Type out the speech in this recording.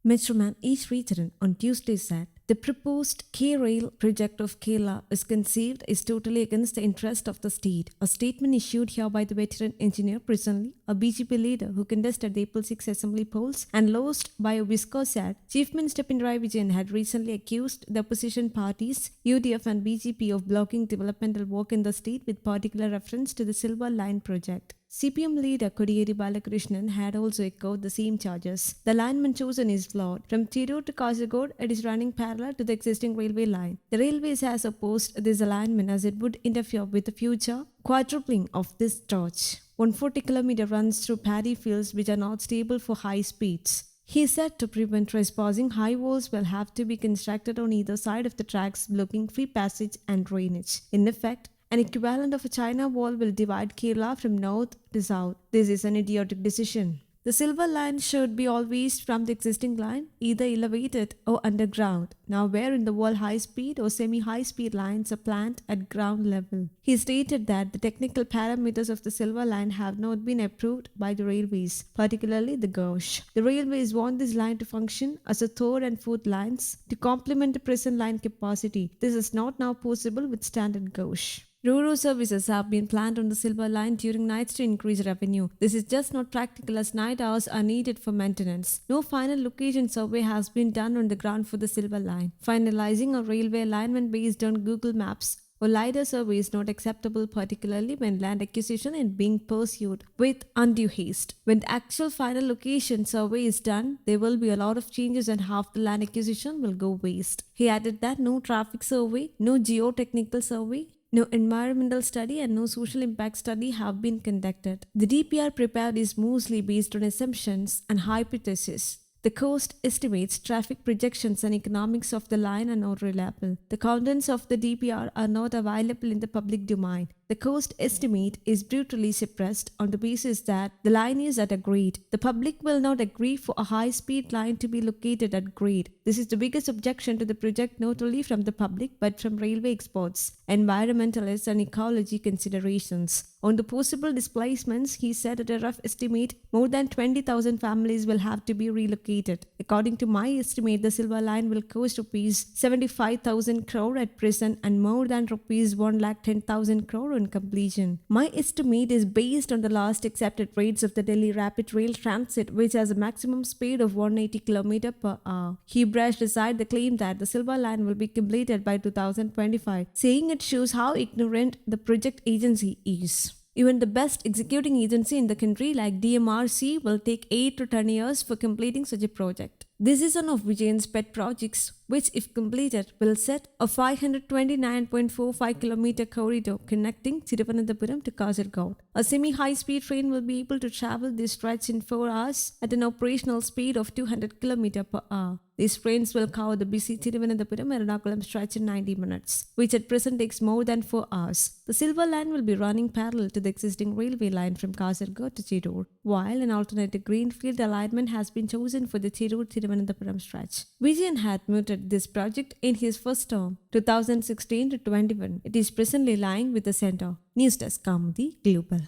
Metroman E. Sridharan on Tuesday said, the proposed K-Rail project of Kerala is conceived is totally against the interest of the state. A statement issued here by the veteran engineer presently, a BJP leader who contested the April 6 assembly polls and lost by a whisker said, Chief Minister Pinarayi Vijayan had recently accused the opposition parties, UDF and BJP of blocking developmental work in the state with particular reference to the Silver Line project. CPM leader Kodiyeri Balakrishnan had also echoed the same charges. The alignment chosen is flawed. From Tirur to Kasaragod, it is running parallel to the existing railway line. The railways has opposed this alignment as it would interfere with the future quadrupling of this stretch. 140 km runs through paddy fields which are not stable for high speeds. He said to prevent trespassing, high walls will have to be constructed on either side of the tracks, blocking free passage and drainage. In effect, an equivalent of a China wall will divide Kerala from north to south. This is an idiotic decision. The silver line should be always from the existing line, either elevated or underground. Now, where in the world high-speed or semi-high-speed lines are planned at ground level? He stated that the technical parameters of the silver line have not been approved by the railways, particularly the gauge. The railways want this line to function as a third and fourth lines to complement the present line capacity. This is not now possible with standard gauge. Ro-Ro services have been planned on the Silver Line during nights to increase revenue. This is just not practical as night hours are needed for maintenance. No final location survey has been done on the ground for the Silver Line. Finalizing a railway alignment based on Google Maps or LiDAR survey is not acceptable, particularly when land acquisition is being pursued with undue haste. When the actual final location survey is done, there will be a lot of changes and half the land acquisition will go waste. He added that no traffic survey, no geotechnical survey, no environmental study and no social impact study have been conducted. The DPR prepared is mostly based on assumptions and hypotheses. The cost estimates, traffic projections and economics of the line are not reliable. The contents of the DPR are not available in the public domain. The cost estimate is brutally suppressed on the basis that the line is at a grade. The public will not agree for a high-speed line to be located at grade. This is the biggest objection to the project not only from the public but from railway experts, environmentalists and ecology considerations. On the possible displacements, he said at a rough estimate, more than 20,000 families will have to be relocated. According to my estimate, the Silver Line will cost rupees 75,000 crore at present and more than rupees 1,10,000 crore on completion. My estimate is based on the last accepted rates of the Delhi Rapid Rail Transit, which has a maximum speed of 180 km per hour. He brushed aside the claim that the Silver Line will be completed by 2025, saying it shows how ignorant the project agency is. Even the best executing agency in the country like DMRC will take 8 to 10 years for completing such a project. This is one of Vijayan's pet projects, which if completed will set a 529.45 km corridor connecting Thiruvananthapuram to Kasaragod. A semi-high-speed train will be able to travel this stretch in 4 hours at an operational speed of 200 km per hour. These trains will cover the busy Thiruvananthapuram-Ernakulam stretch in 90 minutes, which at present takes more than 4 hours. The Silver Line will be running parallel to the existing railway line from Kasaragod to Tirur, while an alternative greenfield alignment has been chosen for the Tirur-Thiruvananthapuram stretch. Vijayan had mooted this project in his first term, 2016 to 21. It is presently lying with the centre. News Desk, Kamudy Global.